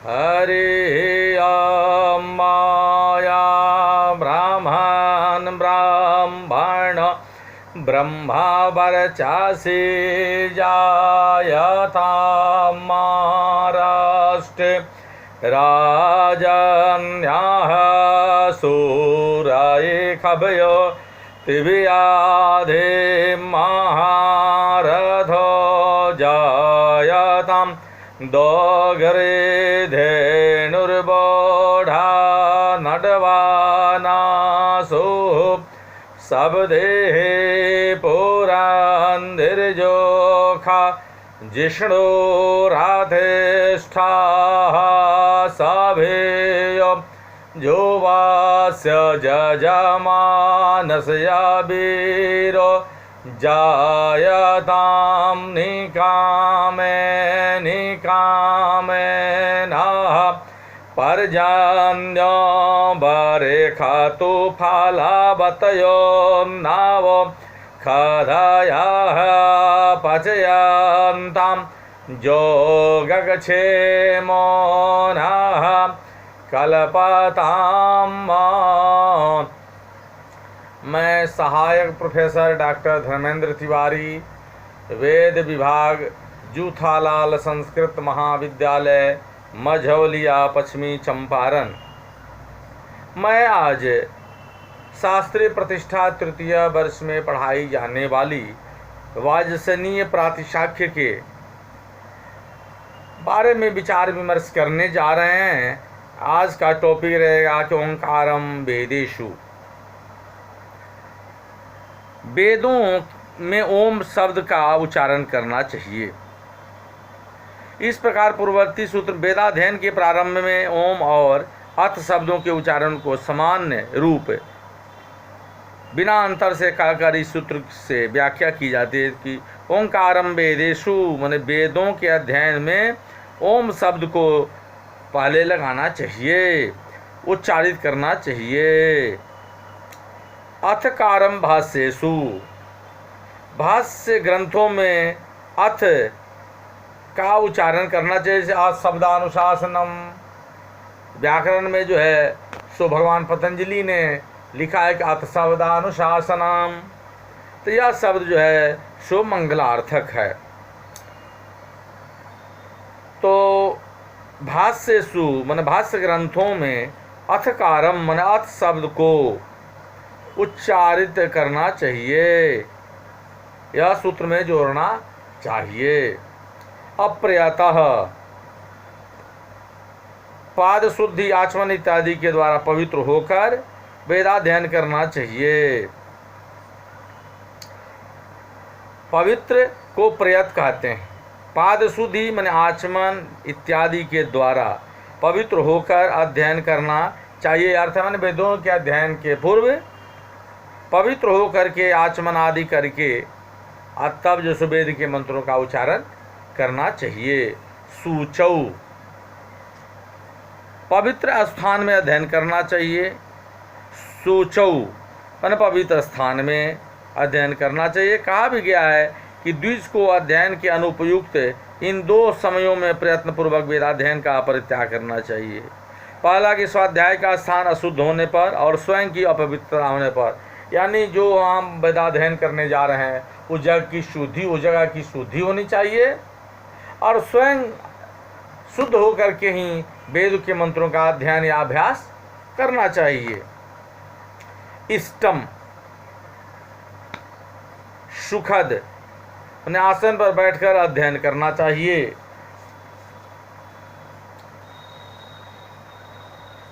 हरि ओम माया ब्राह्मण ब्राह्मण ब्रह्मा वर्चासी जायता महाराष्ट्र राजन्याः सूराय खभयो तिव्याधे महारथो जायतां दोगरे धेनुर्बोढा नडवानासु सबदेहे पुरान्धिर्जोखा जिष्णु राधेष्ठाः सभेयो जोवास्य जजमानस्य वीरो जायतां निकामे निकामेनः पर्जन्यो बरेखातु फलावतयो नावो खदयः पचयन्तां जोगक्षेमो नः कल्पताम्। मैं सहायक प्रोफेसर डॉक्टर धर्मेंद्र तिवारी, वेद विभाग, जूथालाल संस्कृत महाविद्यालय, मझौलिया, पश्चिमी चंपारण। मैं आज शास्त्रीय प्रतिष्ठा तृतीय वर्ष में पढ़ाई जाने वाली वाजसनीय प्रातिशाख्य के बारे में विचार विमर्श करने जा रहे हैं। आज का टॉपिक रहेगा कि ओंकारम वेदेषु। वेदों में ओम शब्द का उच्चारण करना चाहिए। इस प्रकार पूर्ववर्ती सूत्र वेदाध्ययन के प्रारंभ में ओम और अथ शब्दों के उच्चारण को सामान्य रूप बिना अंतर से कहकर इस सूत्र से व्याख्या की जाती है कि ओंकारम वेदेषु माने वेदों के अध्ययन में ओम शब्द को पहले लगाना चाहिए, उच्चारित करना चाहिए। अथकारम भाष्येषु, भाष्य ग्रंथों में अथ का उच्चारण करना चाहिए। अथ शब्दानुशासनम, व्याकरण में जो है सो भगवान पतंजलि ने लिखा है कि अथ शब्दानुशासनम, तो यह शब्द जो है सो मंगलार्थक है। तो भाष्येषु माने भाष्य ग्रंथों में अथकारम माने अथ शब्द को उच्चारित करना चाहिए, यह सूत्र में जोड़ना चाहिए। अप्रयतः पाद शुद्धि आचमन इत्यादि के द्वारा पवित्र होकर वेदाध्ययन करना चाहिए। पवित्र को प्रयत कहते हैं। पाद शुद्धि माने आचमन इत्यादि के द्वारा पवित्र होकर अध्ययन करना चाहिए। अर्थ माने वेदों के अध्ययन के पूर्व पवित्र होकर के आचमन आदि करके तब जो वेद के मंत्रों का उच्चारण करना चाहिए। सूचौ, पवित्र स्थान में अध्ययन करना चाहिए। सूचौ माने पवित्र स्थान में अध्ययन करना चाहिए। कहा भी गया है कि द्विज को अध्ययन के अनुपयुक्त इन दो समयों में प्रयत्नपूर्वक वेदाध्ययन का परित्याग करना चाहिए। पहला कि स्वाध्याय का स्थान अशुद्ध होने पर और स्वयं की अपवित्रता होने पर, यानी जो हम वेदाध्ययन करने जा रहे हैं उस जगह की शुद्धि, उस जगह की शुद्धि होनी चाहिए और स्वयं शुद्ध होकर के ही वेद के मंत्रों का अध्ययन या अभ्यास करना चाहिए। इष्टम, सुखद माने आसन पर बैठकर अध्ययन करना चाहिए,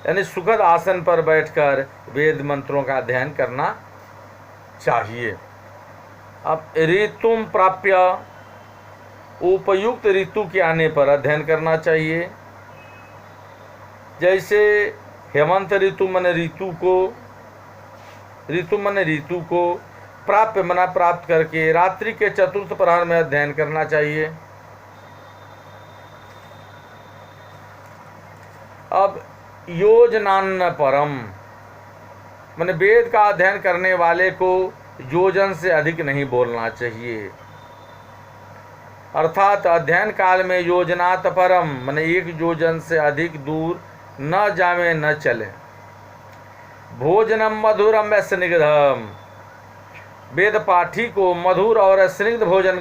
यानी सुखद आसन पर बैठकर वेद मंत्रों का अध्ययन करना चाहिए। अब ऋतुम प्राप्य, उपयुक्त ऋतु के आने पर अध्ययन करना चाहिए। जैसे हेमंत ऋतु माने ऋतु को प्राप्य मना प्राप्त करके रात्रि के चतुर्थ प्रहर में अध्ययन करना चाहिए। अब योजनान्न परम माने वेद का अध्ययन करने वाले को योजन से अधिक नहीं बोलना चाहिए। अर्थात अध्ययन काल में योजनात परम माने एक योजन से अधिक दूर न जामे न चले। भोजनम मधुरम व स्निग्धम, वेद पाठी को मधुर और स्निग्ध भोजन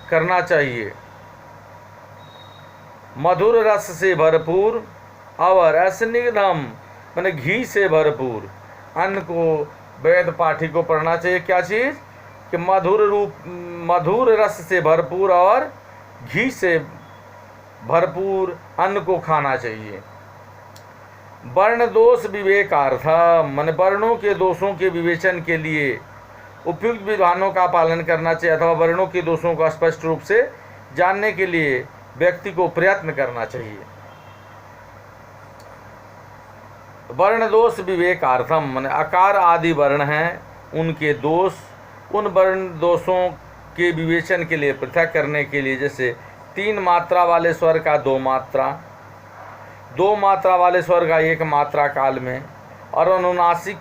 करना चाहिए। मधुर रस से भरपूर और स्निग्धम माने घी से भरपूर अन्न को वेद पाठी को पढ़ना चाहिए। क्या चीज़ कि मधुर रस से भरपूर और घी से भरपूर अन्न को खाना चाहिए। वर्ण दोष विवेकार्थम माने वर्णों के दोषों के विवेचन के लिए उपयुक्त विधानों का पालन करना चाहिए अथवा वर्णों के दोषों को स्पष्ट रूप से जानने के लिए व्यक्ति को प्रयत्न करना चाहिए। वर्ण दोष विवेकार्थम माने आकार आदि वर्ण हैं, उनके दोष, उन वर्ण दोषों के विवेचन के लिए पृथक करने के लिए, जैसे 3 मात्रा वाले स्वर का 2 मात्रा, 2 मात्रा वाले स्वर का 1 मात्रा काल में और अनुनासिक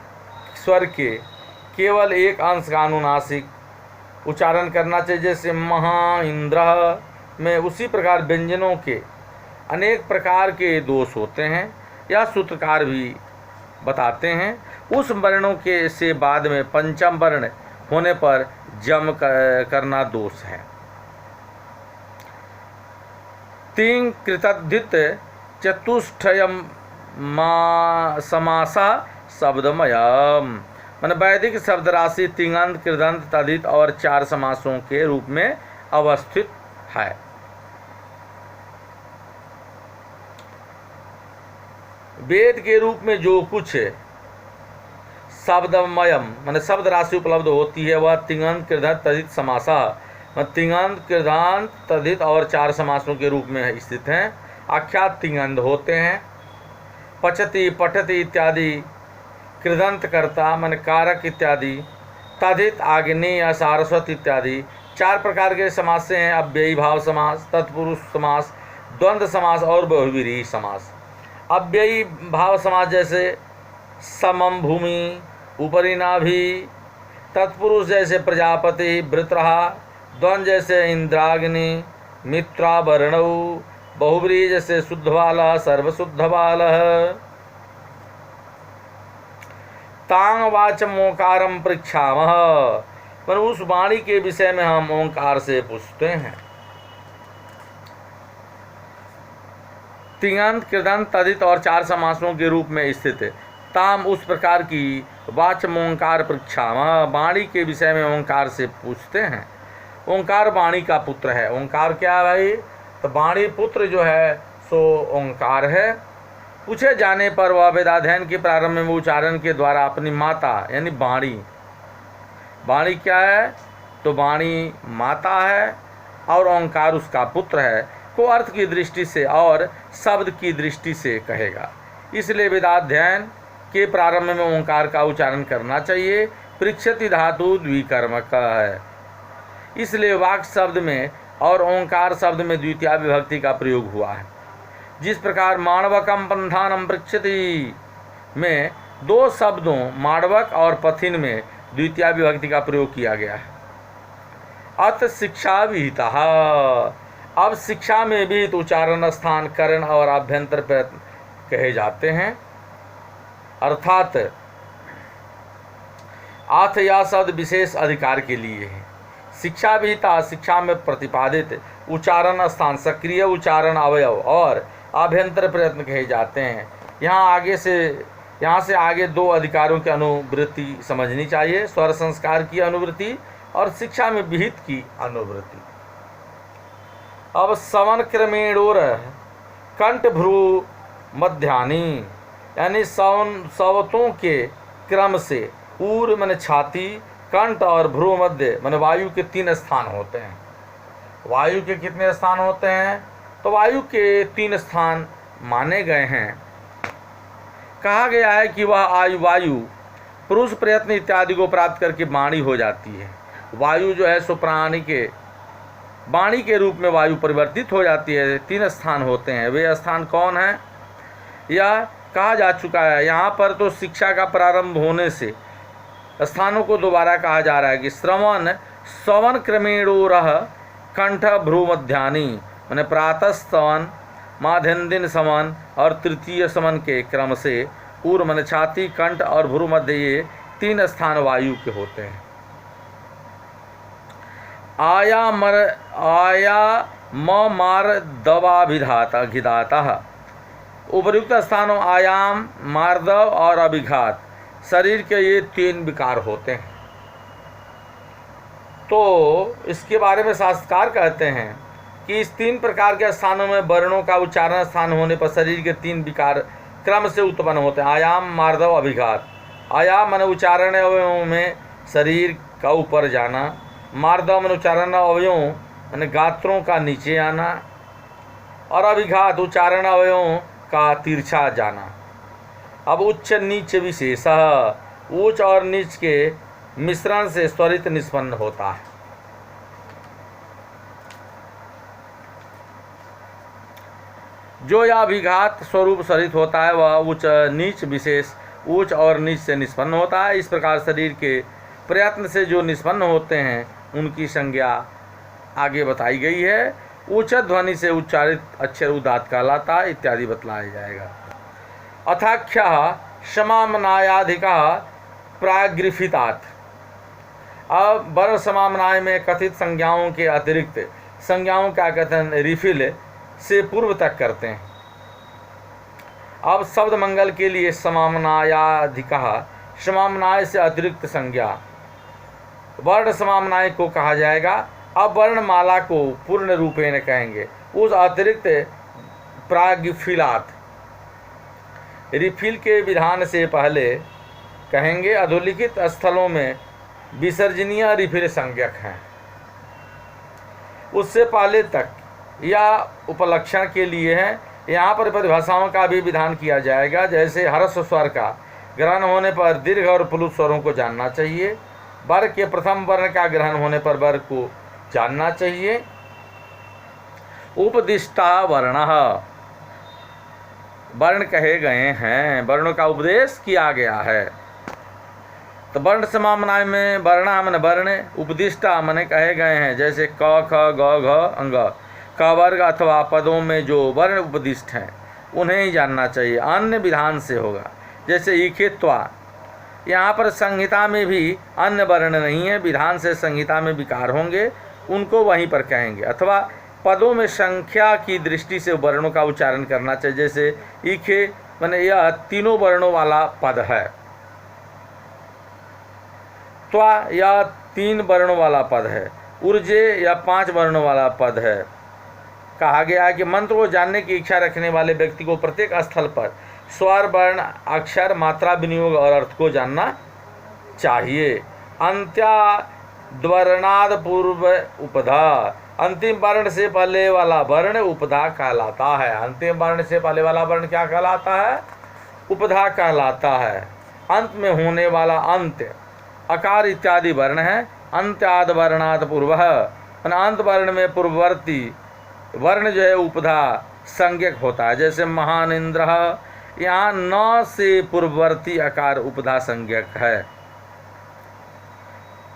स्वर के केवल एक अंश का अनुनासिक उच्चारण करना चाहिए। जैसे महा इंद्र में उसी प्रकार व्यंजनों के अनेक प्रकार के दोष होते हैं, यह सूत्रकार भी बताते हैं। उस वर्णों के से बाद में पंचम वर्ण होने पर जम करना दोष है। 3 कृतद्धित चतुष्टयम समासा शब्दमयम माने वैदिक शब्द राशि तिङन्त कृदंत तद्धित और 4 समासों के रूप में अवस्थित है। वेद के रूप में जो कुछ शब्दमयम माने शब्द राशि उपलब्ध होती है वह तिङन्त कृदंत तद्धित समासा तिङन्त कृदंत तद्धित और 4 समासों के रूप में स्थित हैं। आख्यात तिङन्त होते हैं। पचति पठति इत्यादि कृदंत कर्ता माने कारक इत्यादि, तद्धित आग्नेय सारस्वत इत्यादि 4 प्रकार के समास हैं। अव्ययी भाव समास, तत्पुरुष समास, द्वंद्व समास और बहुव्रीहि समास। अव्ययी भाव समास जैसे समम भूमि, उपरि नाभि, तत्पुरुष जैसे प्रजापति वृत्रहा, द्वंद्व जैसे इंद्राग्नि मित्रा वर्णौ, बहुव्रीहि जैसे शुद्ध बालः सर्वशुद्ध बालः। तांग वाचम ओंकारम पृच्छामः पर उस वाणी के विषय में हम ओंकार से पूछते हैं। तिङन्त कृदंत तद्धित और 4 समासों के रूप में स्थित है। ताम उस प्रकार की वाचम ओंकार पृच्छामः वाणी के विषय में ओंकार से पूछते हैं। ओंकार वाणी का पुत्र है। ओंकार क्या है भाई? तो वाणी पुत्र जो है सो ओंकार है। पूछे जाने पर वह वेदाध्ययन के प्रारंभ में उच्चारण के द्वारा अपनी माता यानी वाणी, वाणी क्या है? तो वाणी माता है और ओंकार उसका पुत्र है को अर्थ की दृष्टि से और शब्द की दृष्टि से कहेगा। इसलिए वेदाध्ययन के प्रारंभ में ओंकार का उच्चारण करना चाहिए। पृच्छति धातु द्विकर्मक है, इसलिए वाक् शब्द में और ओंकार शब्द में द्वितीया विभक्ति का प्रयोग हुआ है। जिस प्रकार माणवकम पंथानम पृच्छति में 2 शब्दों माणवक और पथिन में द्वितीया विभक्ति का प्रयोग किया गया है। अत शिक्षा विहिता, अब शिक्षा में भी उच्चारण स्थान करण और आभ्यंतर प्रयत्न कहे जाते हैं। अर्थात आथ या शब्द विशेष अधिकार के लिए है। शिक्षा विहिता शिक्षा में प्रतिपादित उच्चारण स्थान सक्रिय उच्चारण अवयव और आभ्यंतर प्रयत्न कहे जाते हैं। यहाँ से आगे 2 अधिकारों की अनुवृत्ति समझनी चाहिए, स्वर संस्कार की अनुवृत्ति और शिक्षा में विहित की अनुवृत्ति। अब सवन क्रमेणोर कंठ भ्रू मध्यानि यानी सवतों के क्रम से ऊर माने छाती, कंठ और भ्रू मध्य माने वायु के 3 स्थान होते हैं। वायु के कितने स्थान होते हैं? तो वायु के 3 स्थान माने गए हैं। कहा गया है कि वह वायु पुरुष प्रयत्न इत्यादि को प्राप्त करके वाणी हो जाती है। वायु जो है सो प्राणी के वाणी के रूप में वायु परिवर्तित हो जाती है। 3 स्थान होते हैं। वे स्थान कौन है? यह कहा जा चुका है। यहाँ पर तो शिक्षा का प्रारंभ होने से स्थानों को दोबारा कहा जा रहा है कि सवन क्रमेणोरः कंठ भ्रूमध्यानि मैंने प्रातः स्तवन, माध्यन्दिन समन और तृतीय समन के क्रम से पूर्व मैंने छाती, कंठ और भ्रू मध्य ये 3 स्थान वायु के होते हैं। आया म मार दवाभिधाता घिदाता, उपर्युक्त स्थानों आयाम, मार्दव और अभिघात शरीर के ये 3 विकार होते हैं। तो इसके बारे में शास्त्रकार कहते हैं कि इस 3 प्रकार के स्थानों में वर्णों का उच्चारण स्थान होने पर शरीर के 3 विकार क्रम से उत्पन्न होते हैं। आयाम, मार्दव, अभिघात। आयाम मन उच्चारण अवयवों में शरीर का ऊपर जाना, मार्दव मन उच्चारण अवयवों यानी गात्रों का नीचे आना, और अभिघात उच्चारण अवयवों का तिरछा जाना। अब उच्च नीच विशेष, उच्च और नीच के मिश्रण से स्वरित निष्पन्न होता है। जो यह अभिघात स्वरूप स्वरित होता है वह उच्च नीच विशेष उच्च और नीच से निष्पन्न होता है। इस प्रकार शरीर के प्रयत्न से जो निष्पन्न होते हैं उनकी संज्ञा आगे बताई गई है। उच्च ध्वनि से उच्चारित अक्षर उदात्त कहलाता इत्यादि बतलाया जाएगा। अथाख्य समामनायाधिका प्रागृफितात। अब वर्ण समामनाय में कथित संज्ञाओं के अतिरिक्त संज्ञाओं का कथन रिफिल से पूर्व तक करते हैं। अब शब्द मंगल के लिए समामनायाधिका, समामनाय से अतिरिक्त संज्ञा वर्ण समामनाय को कहा जाएगा। अब वर्णमाला को पूर्ण रूपेण कहेंगे। उस अतिरिक्त प्रागफिलात रिफिल के विधान से पहले कहेंगे। अधोलिखित स्थलों में विसर्जनीय रिफिल संज्ञक हैं। उससे पहले तक या उपलक्षण के लिए है। यहाँ पर परिभाषाओं का भी विधान किया जाएगा। जैसे हर्ष स्वर का ग्रहण होने पर दीर्घ और प्लुत स्वरों को जानना चाहिए। वर्ग के प्रथम वर्ण का ग्रहण होने पर वर्ग को जानना चाहिए। उपदिष्टा वर्ण, वर्ण कहे गए हैं, वर्णों का उपदेश किया गया है। तो वर्ण समामनाय में वर्णा मन वर्ण, उपदिष्टा मन कहे गए हैं। जैसे क, ख, ग, घ, अंग का वर्ग अथवा पदों में जो वर्ण उपदिष्ट हैं उन्हें ही जानना चाहिए, अन्य विधान से होगा। जैसे इखित्वा, यहाँ पर संहिता में भी अन्य वर्ण नहीं है, विधान से संहिता में विकार होंगे, उनको वहीं पर कहेंगे। अथवा पदों में संख्या की दृष्टि से वर्णों का उच्चारण करना चाहिए। जैसे इखे माने यह 3 वर्णों वाला पद है। त्वा यह 3 वर्णों वाला पद है। ऊर्जे या 5 वर्णों वाला पद है। कहा गया है कि मंत्र को जानने की इच्छा रखने वाले व्यक्ति को प्रत्येक स्थल पर स्वर, वर्ण, अक्षर, मात्रा, विनियोग और अर्थ को जानना चाहिए। अंत्याद्वर्णाद पूर्व उपधा, अंतिम वर्ण से पहले वाला वर्ण उपधा कहलाता है। अंतिम वर्ण से पहले वाला वर्ण क्या कहलाता है? उपधा कहलाता है। अंत में होने वाला अंत्य, अकार इत्यादि वर्ण है। अंत्याद वर्णाद पूर्व, अंत वर्ण में पूर्ववर्ती वर्ण जो है उपधा संज्ञक होता है। जैसे महान इंद्र, यहाँ न से पूर्ववर्ती अकार उपधा संज्ञक है।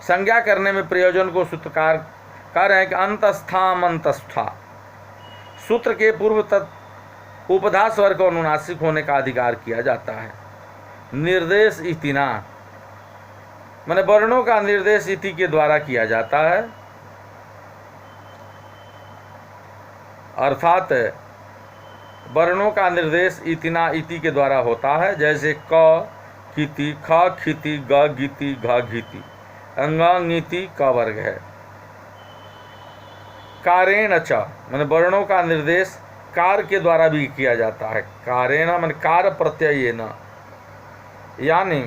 संज्ञा करने में प्रयोजन को सूत्रकार कह रहे हैं कि अंतस्थामंतस्था, सूत्र के पूर्व तक उपधा स्वर को अनुनासिक होने का अधिकार किया जाता है। निर्देश इतिना माने वर्णों का निर्देश इति के द्वारा किया जाता है, अर्थात वर्णों का निर्देश इतना इति के द्वारा होता है। जैसे क किति, ख खिति, ग गीति, घ घीति, अंगांगिति का वर्ग है। कारेण च माने वर्णों का निर्देश कार के द्वारा भी किया जाता है। कारेण माने कार प्रत्यय न, यानी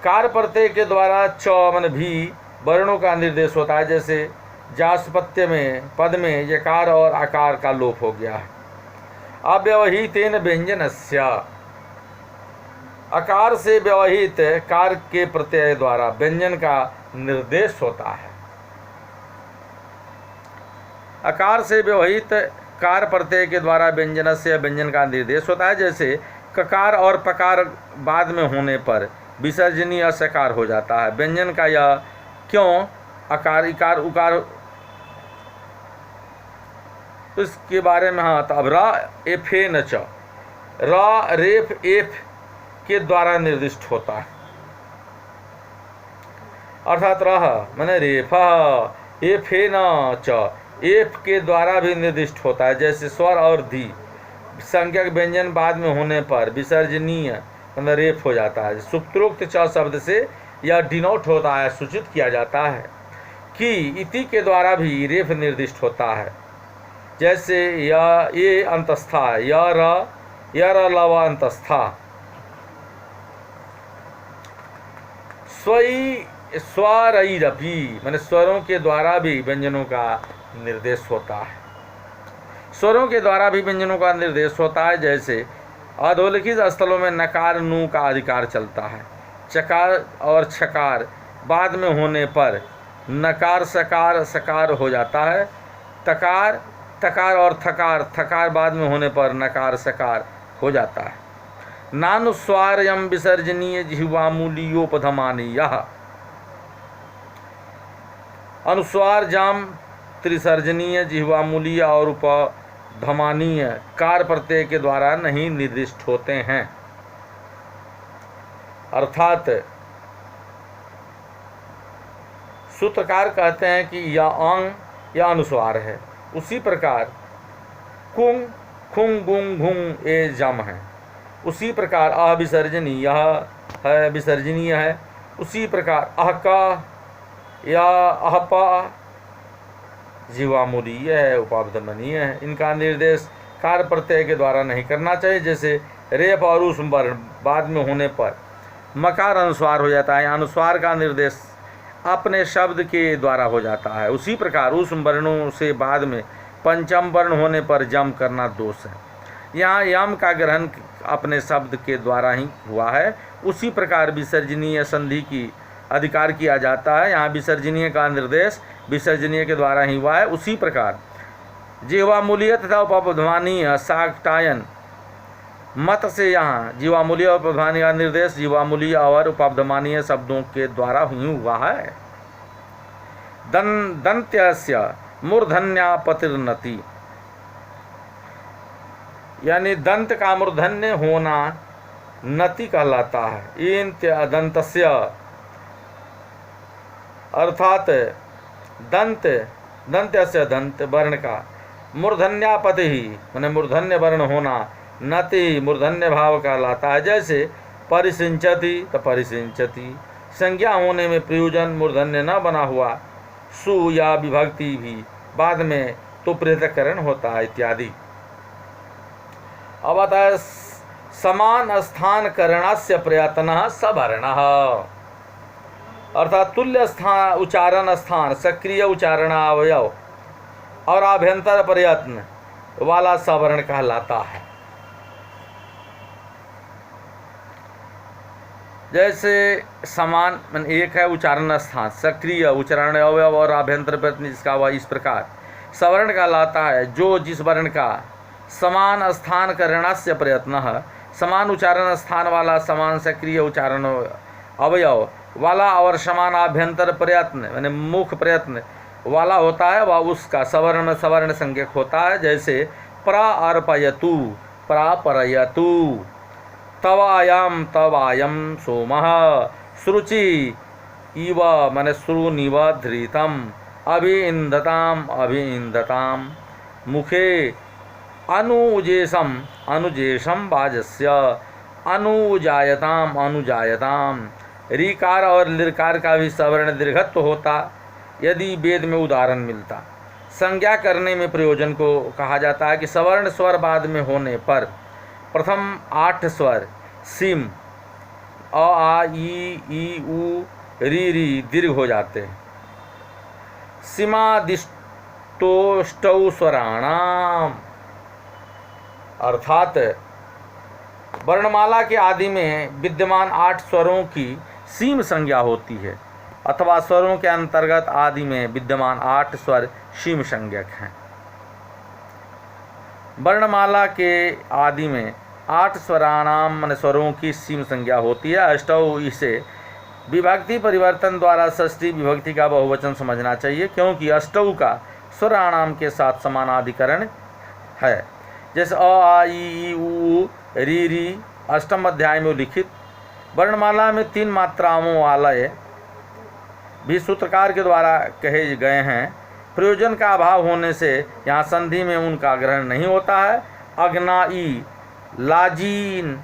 कार प्रत्यय के द्वारा च माने भी वर्णों का निर्देश होता है। जैसे जास्पत्य में पद में यकार और आकार का लोप हो गया है। अव्यवहितेन व्यंजनस्य, अकार से व्यवहित कार के प्रत्यय द्वारा व्यंजन का निर्देश होता है। अकार से व्यवहित कार प्रत्यय के द्वारा व्यंजन से व्यंजन का निर्देश होता है। जैसे ककार और पकार बाद में होने पर विसर्जनीय सकार हो जाता है। व्यंजन का यह क्यों अकार इकार उकार, इसके बारे में। हाँ, तो अब रा एफ ए न च, रा रेफ एफ के द्वारा निर्दिष्ट होता है, अर्थात रह मैंने रेफ एफ ए न च, एफ के द्वारा भी निर्दिष्ट होता है। जैसे स्वर और धी संज्ञक व्यंजन बाद में होने पर विसर्जनीय मतलब रेफ हो जाता है। सूत्रोक्त च शब्द से यह डिनोट होता है, सूचित किया जाता है कि इति के द्वारा भी रेफ निर्दिष्ट होता है। जैसे ये अंतस्था, य लव अंतस्था, स्वरैरपि मैंने स्वरों के द्वारा भी व्यंजनों का निर्देश होता है। स्वरों के द्वारा भी व्यंजनों का निर्देश होता है। जैसे अधोलिखित स्थलों में नकार नू का अधिकार चलता है। चकार और छकार बाद में होने पर नकार सकार सकार हो जाता है। तकार तकार और थकार बाद में होने पर नकार सकार हो जाता है। नानुस्वारयम विसर्जनीय जिह्वामूलीयोपधमानीय, अनुस्वार जाम त्रिसर्जनीय जिह्वामूलीय और उपधमानीय कार प्रत्यय के द्वारा नहीं निर्दिष्ट होते हैं। अर्थात सूत्रकार कहते हैं कि यह अंग या अनुस्वार है। उसी प्रकार कुंग खुंग गुंग घुंग ये जम है। उसी प्रकार अविसर्जनीय है, विसर्जनीय है। उसी प्रकार अहका या अहपा जीवामूलीय है, उपाधमनीय है। इनका निर्देश कार प्रत्यय के द्वारा नहीं करना चाहिए। जैसे रेप और उस वर्ण बाद में होने पर मकार अनुस्वार हो जाता है। अनुस्वार का निर्देश अपने शब्द के द्वारा हो जाता है। उसी प्रकार उस वर्णों से बाद में पंचम वर्ण होने पर जम करना दोष है। यहाँ यम का ग्रहण अपने शब्द के द्वारा ही हुआ है। उसी प्रकार विसर्जनीय संधि की अधिकार किया जाता है। यहाँ विसर्जनीय का निर्देश विसर्जनीय के द्वारा ही हुआ है। उसी प्रकार जीवामूलीय तथा उपधमानीय साक्टायन मत से यहाँ जीवामूलीय और उपधमानीय का निर्देश जीवामूलीय और उपधमानीय शब्दों के द्वारा ही हुआ है। दंत्यस्य मूर्धन्यापतिर्नति, यानी दंत का मूर्धन्य होना नति कहलाता है। इंत्य दंतस्य अर्थात दंत्यस्य दंत वर्ण का मूर्धन्यापति ही मैंने मूर्धन्य वर्ण होना नति मूर्धन्य भाव कहलाता है। जैसे परिसिंचति तो परिसिंचति, संज्ञा होने में प्रयोजन मूर्धन्य न बना हुआ सु या विभक्ति भी बाद में तो पृथक्करण होता है इत्यादि। अब आता है समान स्थान करणस्य प्रयत्न सवर्णः, अर्थात तुल्य स्थान उच्चारण स्थान सक्रिय उच्चारण अवयव और आभ्यंतर प्रयत्न वाला सवर्ण कहलाता है। जैसे समान मन एक है उच्चारण स्थान, सक्रिय उच्चारण अवयव और आभ्यंतर प्रयत्न जिसका वह इस प्रकार सवर्ण कहलाता है। जो जिस वर्ण का समान स्थान करणस्य प्रयत्न है, समान उच्चारण स्थान वाला, समान सक्रिय उच्चारण अवयव वाला और समान आभ्यंतर प्रयत्न यानी मुख प्रयत्न वाला होता है, वह उसका सवर्ण सवर्ण संज्ञक होता है। जैसे प्रार्पयतु प्रापरयतु, तवायम तवायम सोमः, श्रुचि इव मन श्रुनिव धृतम, अभिइंदताम अभिइंदताम, मुखे अनुजेशम अनुजेशम वाजस्य, अनुजायताम अनुजायताम। रीकार और लिरकार का भी सवर्ण दीर्घत्व होता यदि वेद में उदाहरण मिलता। संज्ञा करने में प्रयोजन को कहा जाता है कि सवर्ण स्वर बाद में होने पर प्रथम 8 स्वर सिम अ आ ई उ री दीर्घ हो जाते हैं। सीमादिष्टोष्टौ स्वराणाम, अर्थात वर्णमाला के आदि में विद्यमान 8 स्वरों की सीम संज्ञा होती है, अथवा स्वरों के अंतर्गत आदि में विद्यमान 8 स्वर सीम संज्ञक हैं। वर्णमाला के आदि में 8 स्वराणाम मन स्वरों की सीम संज्ञा होती है। अष्टौ इसे विभक्ति परिवर्तन द्वारा षष्ठी विभक्ति का बहुवचन समझना चाहिए, क्योंकि अष्टौ का स्वराणाम के साथ समानाधिकरण है। जैसे अ आ ई उ री री अष्टम अध्याय में लिखित वर्णमाला में 3 मात्राओं वाले भी सूत्रकार के द्वारा कहे गए हैं। प्रयोजन का अभाव होने से यहाँ संधि में उनका ग्रहण नहीं होता है। अग्नाई, लाजीन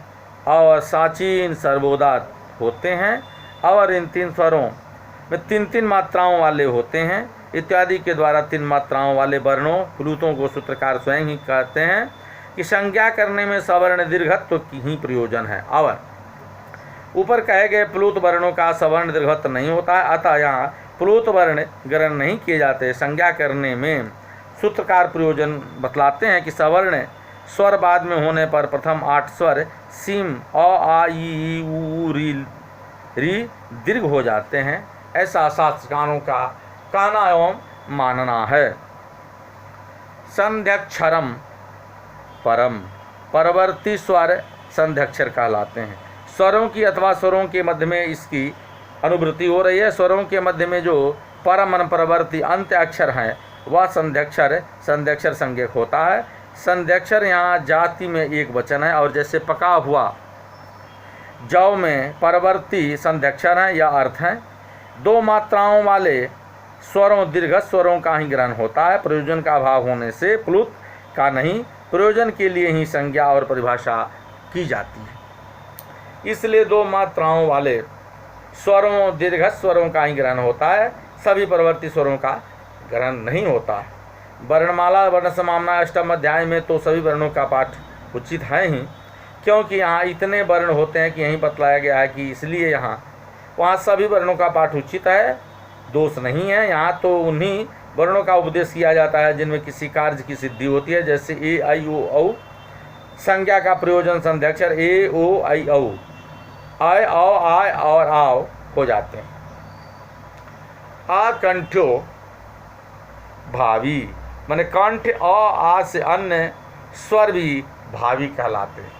और साचीन सर्वोदा होते हैं और इन 3 स्वरों में 3 मात्राओं वाले होते हैं इत्यादि के द्वारा 3 मात्राओं वाले वर्णों प्लूतों को सूत्रकार स्वयं ही कहते हैं कि संज्ञा करने में सवर्ण दीर्घत्व की ही प्रयोजन है। और ऊपर कहे गए प्लूत वर्णों का सवर्ण दीर्घत्व नहीं होता है, अतः यहाँ प्लूत वर्ण ग्रहण नहीं किए जाते। संज्ञा करने में सूत्रकार प्रयोजन बतलाते हैं कि सवर्ण स्वर बाद में होने पर प्रथम 8 स्वर सीम अ आ ई उ री दीर्घ हो जाते हैं। ऐसा शास्त्रकारों का कहना एवं मानना है। संध्यक्षरम परम, परवर्ती स्वर संध्यक्षर कहलाते हैं। स्वरों की अथवा स्वरों के मध्य में इसकी अनुवृत्ति हो रही है। स्वरों के मध्य में जो परम परवर्ती अंत्य अक्षर हैं वह संध्यक्षर संज्ञक होता है। संध्यक्षर यहाँ जाति में एक वचन है और जैसे पका हुआ जौ में परवर्ती संध्यक्षर हैं या अर्थ हैं। 2 मात्राओं वाले स्वरों दीर्घ स्वरों का ही ग्रहण होता है। प्रयोजन का अभाव होने से प्लुत का नहीं, प्रयोजन के लिए ही संज्ञा और परिभाषा की जाती है। इसलिए 2 मात्राओं वाले स्वरों दीर्घ स्वरों का ही ग्रहण होता है, सभी परवर्ती स्वरों का ग्रहण नहीं होता है। वर्णमाला वर्ण समामना अष्टम अध्याय में तो सभी वर्णों का पाठ उचित है ही, क्योंकि यहाँ इतने वर्ण होते हैं कि यहीं बतलाया गया है कि इसलिए यहाँ वहाँ सभी वर्णों का पाठ उचित है, दोष नहीं है। यहाँ तो उन्हीं वर्णों का उपदेश किया जाता है जिनमें किसी कार्य की सिद्धि होती है। जैसे ए आई ओ औ, संज्ञा का प्रयोजन संध्यक्षर ए ओ आई औ, आय आओ आय और आओ हो जाते हैं। आकंठ्यो भावी, माने कंठ अ आ से अन्य स्वर भी भावी कहलाते हैं।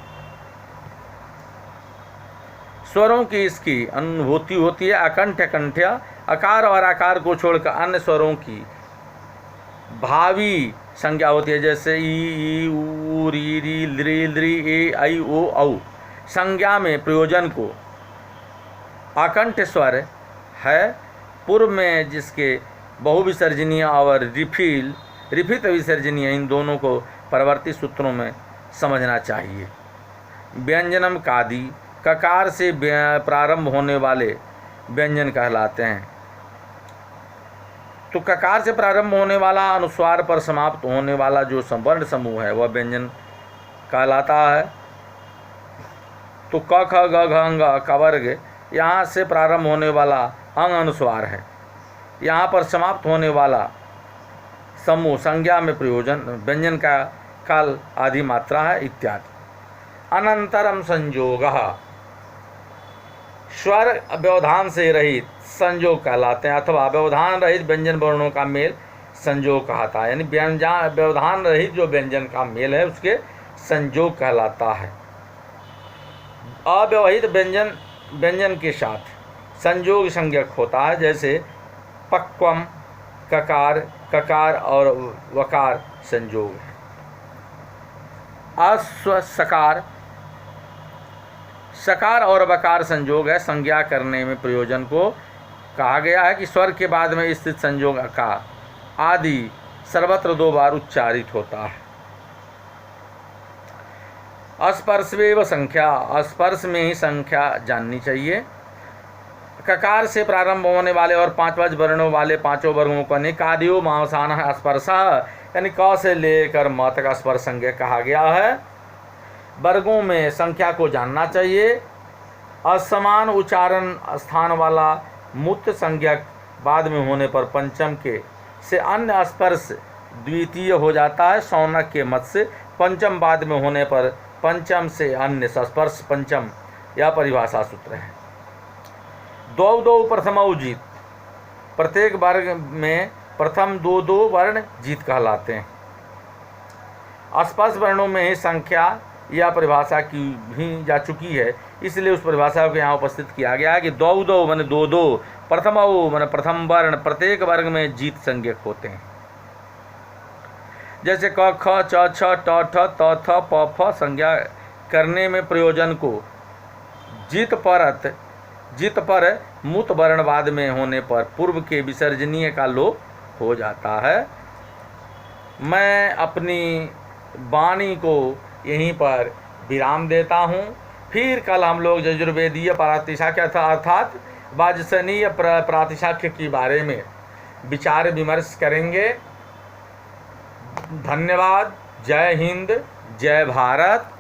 स्वरों की इसकी अनुभूति होती है। अकंठ कंठ्य, अकार और आकार को छोड़कर अन्य स्वरों की भावी संज्ञा होती है। जैसे ई उ री री लृ लृ ए आई ओ औ। संज्ञा में प्रयोजन को आकंठ स्वर है, पूर्व में जिसके बहुविसर्जनीय और रिफित विसर्जनीय, इन दोनों को परवर्ती सूत्रों में समझना चाहिए। व्यंजनम कादि, ककार से प्रारंभ होने वाले व्यंजन कहलाते हैं। तो ककार से प्रारंभ होने वाला अनुस्वार पर समाप्त होने वाला जो वर्ण समूह है वह व्यंजन कहलाता है। तो क ख ग घ अंग का वर्ग यहाँ से प्रारंभ होने वाला अंग अनुस्वार है। यहाँ पर समाप्त होने वाला समूह संज्ञा में प्रयोजन व्यंजन का काल आदि मात्रा है इत्यादि। अनंतरम संयोगः, स्वर व्यवधान से रहित संयोग कहलाते हैं, अथवा व्यवधान रहित व्यंजन वर्णों का मेल संयोग कहता है। यानी व्यवधान रहित जो व्यंजन का मेल है उसके संयोग कहलाता है। अव्यवहित व्यंजन के साथ संयोग संज्ञक होता है। जैसे पक्वम, ककार, ककार और वकार संयोग है। अश्व सकार, सकार और वकार संयोग है। संज्ञा करने में प्रयोजन को कहा गया है कि स्वर के बाद में स्थित संयोग का आदि सर्वत्र 2 बार उच्चारित होता है। स्पर्शवेव संख्या, स्पर्श में ही संख्या जाननी चाहिए। ककार से प्रारंभ होने वाले और 5 वर्णों वाले 5 वर्गों को निकादियो मांसान स्पर्श, यानी क से लेकर म तक स्पर्श संज्ञा कहा गया है। वर्गों में संख्या को जानना चाहिए। असमान उच्चारण स्थान वाला मूत्र संज्ञक बाद में होने पर पंचम के से अन्य स्पर्श द्वितीय हो जाता है। शौनक के मत से पंचम बाद में होने पर पंचम से अन्य स्पर्श पंचम, यह परिभाषा सूत्र है। 2 प्रथम जीत, प्रत्येक वर्ग में प्रथम 2 वर्ण जीत कहलाते हैं। स्पर्श वर्णों में ही संख्या यह परिभाषा की भी जा चुकी है, इसलिए उस परिभाषा को यहाँ उपस्थित किया गया है कि दो दो माने दो दो, प्रथमौ माने प्रथम वर्ण, प्रत्येक वर्ग में जीत संज्ञक होते हैं। जैसे क ख च छ ट ठ त थ प फ संज्ञा करने में प्रयोजन को जित पर मुत वर्णवाद में होने पर पूर्व के विसर्जनीय का लोप हो जाता है। मैं अपनी वाणी को यहीं पर विराम देता हूँ। फिर कल हम लोग यजुर्वेदीय प्रातिशाख्य अर्थात वाजसनीय प्रातिशाख्य के बारे में विचार विमर्श करेंगे। धन्यवाद। जय हिंद, जय भारत।